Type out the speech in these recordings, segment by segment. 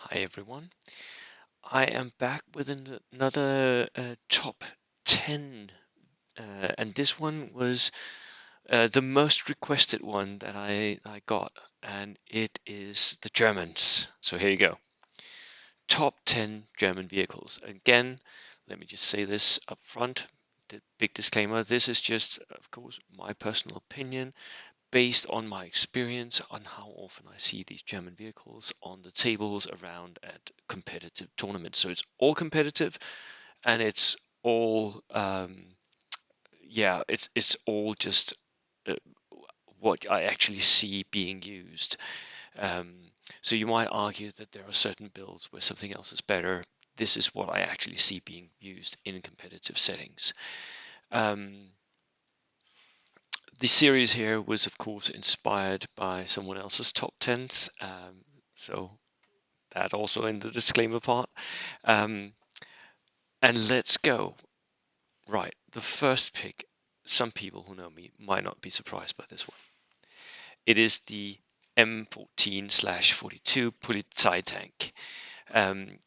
Hi everyone. I am back with another top 10, and this one was the most requested one that I got, and it is the Germans. So here you go. Top 10 German vehicles. Again, let me just say this up front. The big disclaimer, this is just, of course, my personal opinion based on my experience on how often I see these German vehicles on the tables around at competitive tournaments. So it's all competitive, and it's all it's all just uh, what I actually see being used. Um, so you might argue that there are certain builds where something else is better. This is what I actually see being used in competitive settings. Um, The series here was, of course, inspired by someone else's top 10s, so that also in the disclaimer part. Um, and let's go. Right, the first pick, some people who know me might not be surprised by this one. It is the M14/42 Polizei tank. Um,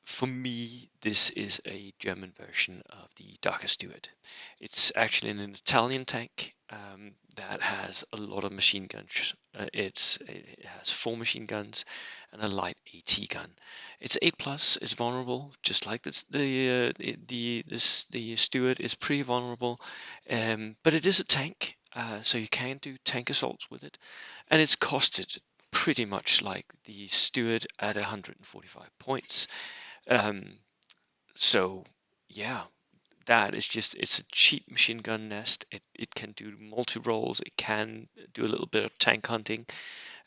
For me, this is a German version of the Darker Stewart. It's actually an Italian tank that has a lot of machine guns. It has 4 machine guns and a light AT gun. It's 8 plus. It's vulnerable, just like the Stewart is pretty vulnerable, but it is a tank, so you can do tank assaults with it, and it's costed pretty much like the Stewart at 145 points. Um, so yeah, that is just, it's a cheap machine gun nest. It can do multi-roles, it can do a little bit of tank hunting,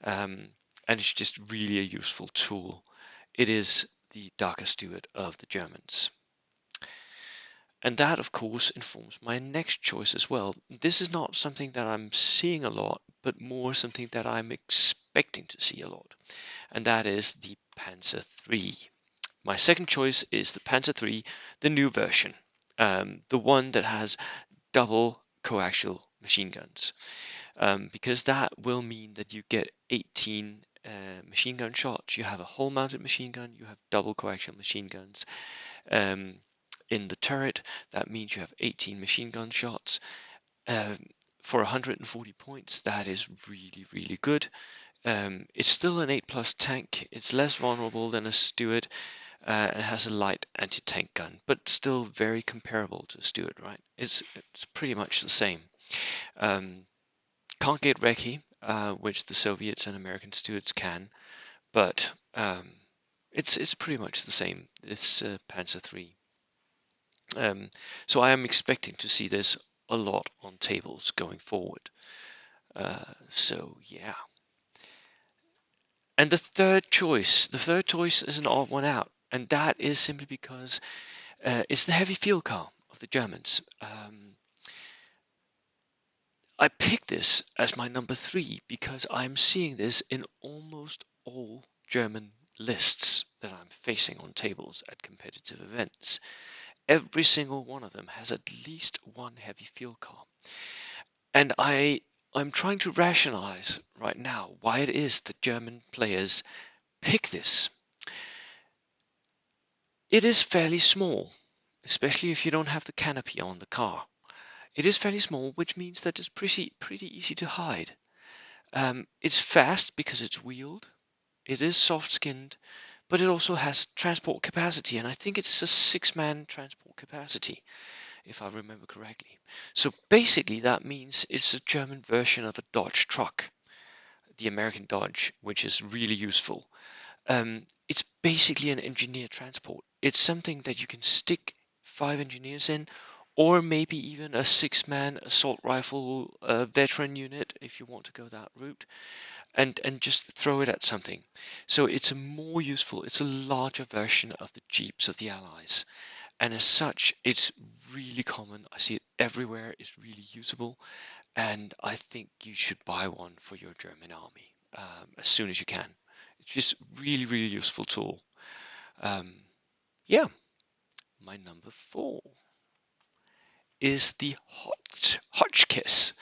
um, and it's just really a useful tool. It is the Darker Stewart of the Germans. And that, of course, informs my next choice as well. This is not something that I'm seeing a lot, but more something that I'm expecting to see a lot. And that is the Panzer III. My second choice is the Panzer III, the new version, the one that has double coaxial machine guns, because that will mean that you get 18 machine gun shots. You have a hull-mounted machine gun, you have double coaxial machine guns in the turret. That means you have 18 machine gun shots. Um, for 140 points, that is really, really good. It's still an 8 plus tank. It's less vulnerable than a Stewart. It has a light anti-tank gun, but still very comparable to Stewart, right? It's pretty much the same. Can't get recce, which the Soviets and American Stewarts can, but it's pretty much the same. This Panzer III. So I am expecting to see this a lot on tables going forward. So yeah. And the third choice is an odd one out, and that is simply because it's the heavy field car of the Germans. I picked this as my number 3 because I'm seeing this in almost all German lists that I'm facing on tables at competitive events. Every single one of them has at least one heavy field car. And I'm trying to rationalize right now why it is that German players pick this. It is fairly small, especially if you don't have the canopy on the car. It is fairly small, which means that it's pretty easy to hide. It's fast because it's wheeled. It is soft-skinned, but it also has transport capacity, and I think it's a 6-man transport capacity, if I remember correctly. So basically, that means it's a German version of a Dodge truck, the American Dodge, which is really useful. It's basically an engineer transport. It's something that you can stick 5 engineers in, or maybe even a 6-man assault rifle veteran unit if you want to go that route, and just throw it at something. So it's a more useful, it's a larger version of the Jeeps of the Allies. And as such, it's really common. I see it everywhere. It's really usable. And I think you should buy one for your German army as soon as you can. It's just really, really useful tool. Um, yeah, my number 4 is the Hotchkiss.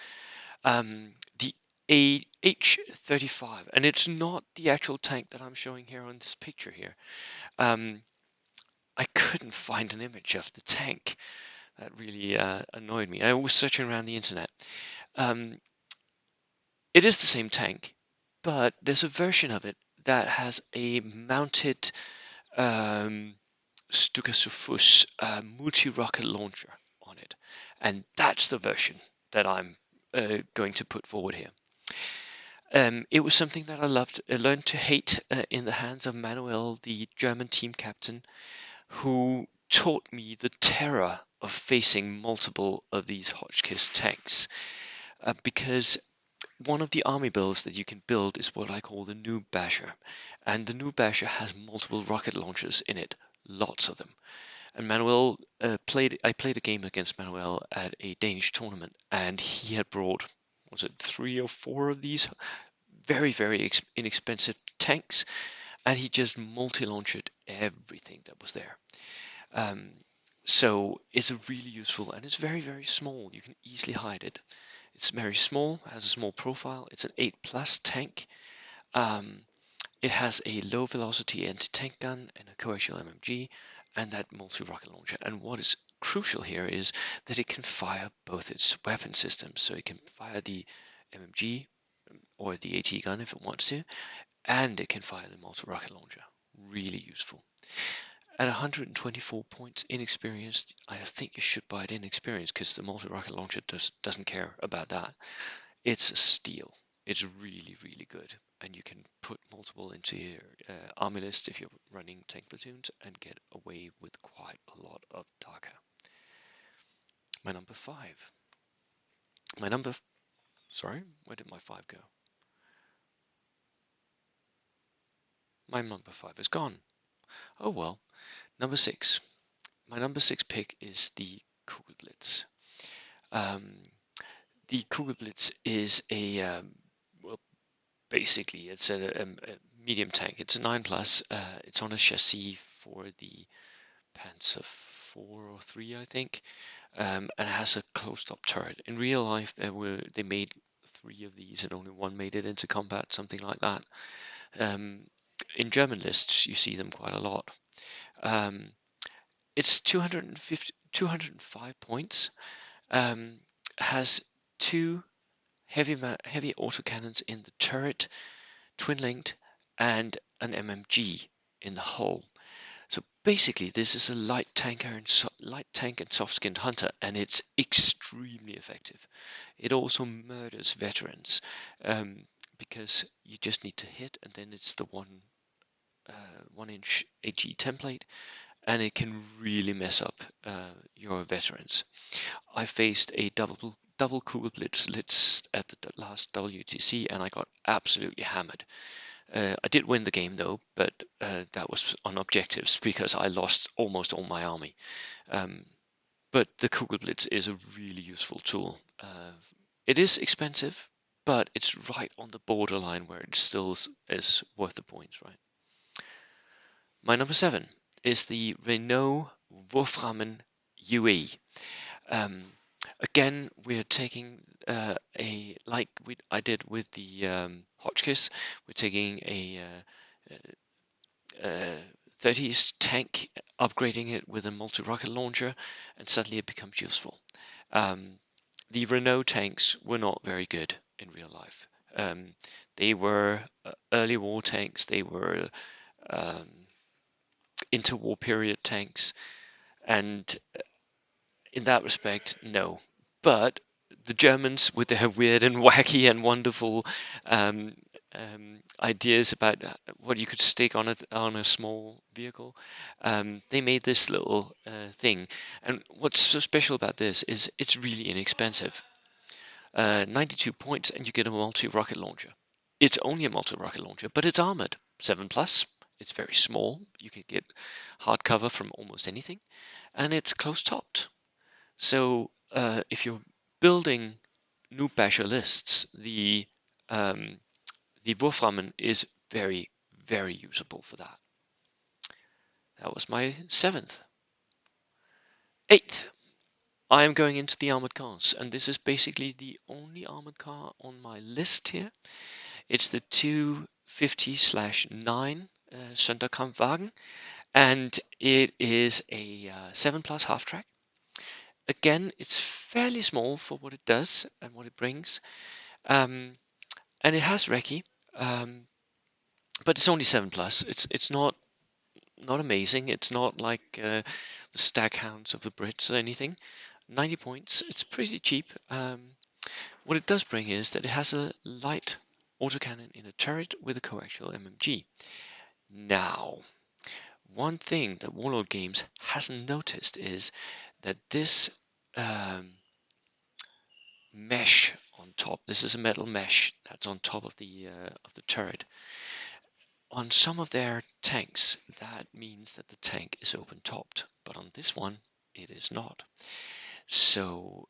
The a H35, and it's not the actual tank that I'm showing here on this picture here. I couldn't find an image of the tank. That really annoyed me. I was searching around the internet. Um, it is the same tank, but there's a version of it that has a mounted SdKfz multi-rocket launcher on it, and that's the version that I'm going to put forward here. It was something that I learned to hate in the hands of Manuel, the German team captain, who taught me the terror of facing multiple of these Hotchkiss tanks. Because one of the army builds that you can build is what I call the Noob Basher. And the Noob Basher has multiple rocket launchers in it, lots of them. And Manuel I played a game against Manuel at a Danish tournament, and he had brought, was it 3 or 4 of these very, very inexpensive tanks, and he just multi-launched everything that was there. So it's a really useful, and it's very, very small. You can easily hide it. It's very small, has a small profile. It's an 8+ tank. It has a low velocity anti-tank gun and a coaxial MMG and that multi-rocket launcher. And what is crucial here is that it can fire both its weapon systems. So it can fire the MMG or the AT gun if it wants to, and it can fire the multi-rocket launcher. Really useful. At 124 points inexperienced, I think you should buy it inexperienced because the multi-rocket launcher doesn't care about that. It's a steal. It's really, really good. And you can put multiple into your army list if you're running tank platoons and get away with quite a lot of Dhaka. My number 5. Sorry, where did my 5 go? My number 5 is gone. Oh well. Number 6. My number 6 pick is the Kugelblitz. The Kugelblitz is well, basically it's a medium tank. It's a 9+. It's on a chassis for the Panzer 4 or 3, I think, and it has a closed-up turret. In real life, they made 3 of these, and only 1 made it into combat, something like that. In German lists, you see them quite a lot. It's 205 points. Has 2 heavy autocannons in the turret, twin-linked, and an MMG in the hull. So basically, this is a light tank and soft-skinned hunter, and it's extremely effective. It also murders veterans because you just need to hit, and then it's the 1-inch HE template, and it can really mess up your veterans. I faced a double Kugelblitz list at the last WTC, and I got absolutely hammered. I did win the game though, but that was on objectives because I lost almost all my army. But the Kugelblitz is a really useful tool. It is expensive, but it's right on the borderline where it still is worth the points, right? My number 7 is the Renault UE. Again, we're taking I did with the Hotchkiss, we're taking a 30s tank, upgrading it with a multi-rocket launcher, and suddenly it becomes useful. The Renault tanks were not very good in real life. They were early war tanks, they were interwar period tanks, and in that respect, no. But the Germans, with their weird and wacky and wonderful ideas about what you could stick on a small vehicle, they made this little thing. And what's so special about this is it's really inexpensive. 92 points, and you get a multi-rocket launcher. It's only a multi-rocket launcher, but it's armored. 7+. It's very small. You can get hard cover from almost anything, and it's close-topped. So if you're building Noob Basher lists, the Wurfrahmen is very, very usable for that. That was my 7th. 8th. I am going into the armored cars, and this is basically the only armored car on my list here. It's the 250/9 SdKfz, and it is a 7 Plus half track. Again, it's fairly small for what it does and what it brings, and it has recce, but it's only 7 Plus. It's not amazing. It's not like the Staghounds of the Brits or anything. 90 points. It's pretty cheap. What it does bring is that it has a light autocannon in a turret with a coaxial MMG. Now, one thing that Warlord Games hasn't noticed is that this mesh on top, this is a metal mesh that's on top of the turret. On some of their tanks, that means that the tank is open topped, but on this one, it is not. So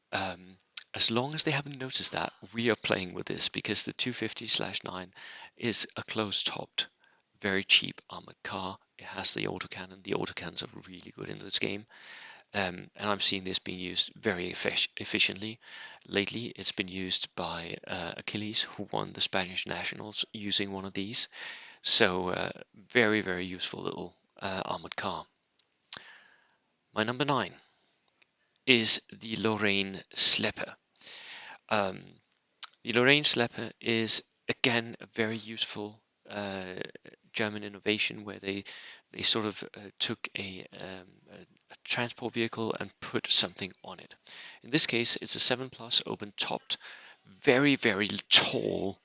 as long as they haven't noticed that, we are playing with this because the 250/9 is a closed-topped, very cheap armored car. It has the autocannon. The autocannons are really good in this game. And I'm seeing this being used very efficiently. Lately, it's been used by Achilles, who won the Spanish Nationals using one of these. So very, very useful little armored car. My number 9 is the Lorrain Schlepper. The Lorrain Schlepper is, again, a very useful German innovation where they sort of took a transport vehicle and put something on it. In this case, it's a 7 Plus open topped, very, very tall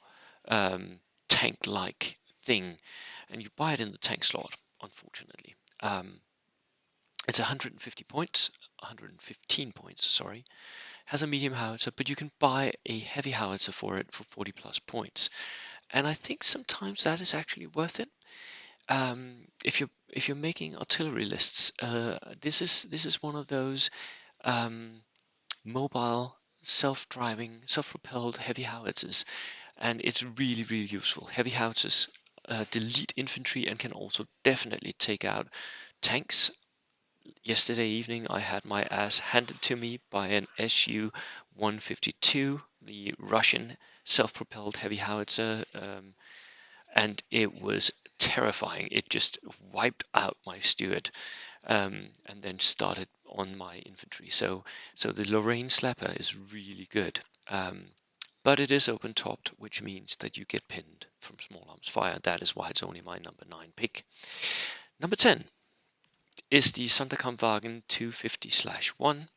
tank-like thing, and you buy it in the tank slot, unfortunately. It's 150 points, 115 points, sorry. Has a medium howitzer, but you can buy a heavy howitzer for it for 40 plus points. And I think sometimes that is actually worth it. If you're making artillery lists, this is one of those mobile, self-driving, self-propelled heavy howitzers, and it's really, really useful. Heavy howitzers delete infantry and can also definitely take out tanks. Yesterday evening, I had my ass handed to me by an Su-152, the Russian self-propelled heavy howitzer, and it was terrifying. It just wiped out my Stuart and then started on my infantry. So the Lorrain Schlepper is really good. But it is open-topped, which means that you get pinned from small arms fire. That is why it's only my number 9 pick. Number 10 is the SdKfz 250/1.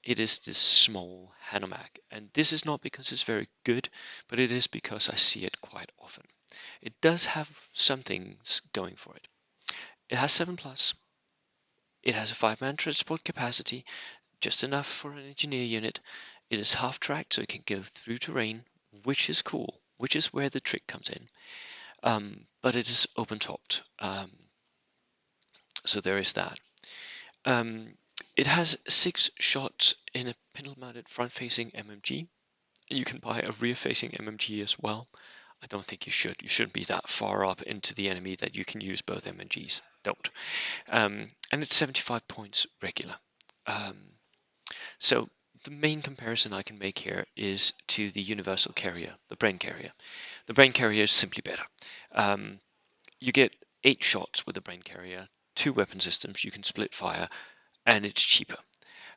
It is this small Hanomag, and this is not because it's very good, but it is because I see it quite often. It does have some things going for it. It has 7 plus. It has a 5-man transport capacity, just enough for an engineer unit. It is half-tracked, so it can go through terrain, which is cool, which is where the trick comes in. But it is open-topped, so there is that. It has 6 shots in a pintle-mounted front-facing MMG. You can buy a rear-facing MMG as well. I don't think you should. You shouldn't be that far up into the enemy that you can use both MMGs. Don't. And it's 75 points regular. So the main comparison I can make here is to the universal carrier, the brain carrier. The brain carrier is simply better. You get 8 shots with the brain carrier, 2 weapon systems, you can split fire, and it's cheaper.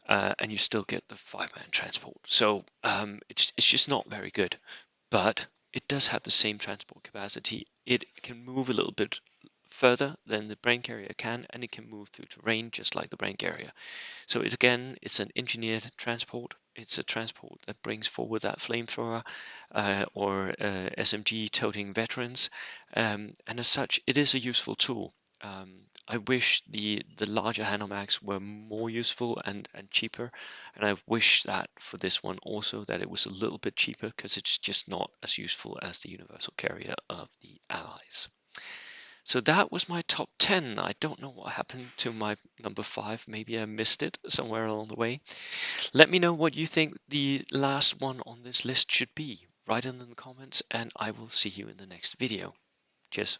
And you still get the 5-man transport. So it's just not very good. But it does have the same transport capacity. It can move a little bit further than the brain carrier can, and it can move through terrain just like the brain carrier. So it's an engineered transport. It's a transport that brings forward that flamethrower or SMG toting veterans, and as such, it is a useful tool. I wish the larger Hanomags were more useful and cheaper, and I wish that for this one also that it was a little bit cheaper, because it's just not as useful as the universal carrier of the Allies. So that was my top 10. I don't know what happened to my number 5. Maybe I missed it somewhere along the way. Let me know what you think the last one on this list should be. Write it in the comments, and I will see you in the next video. Cheers.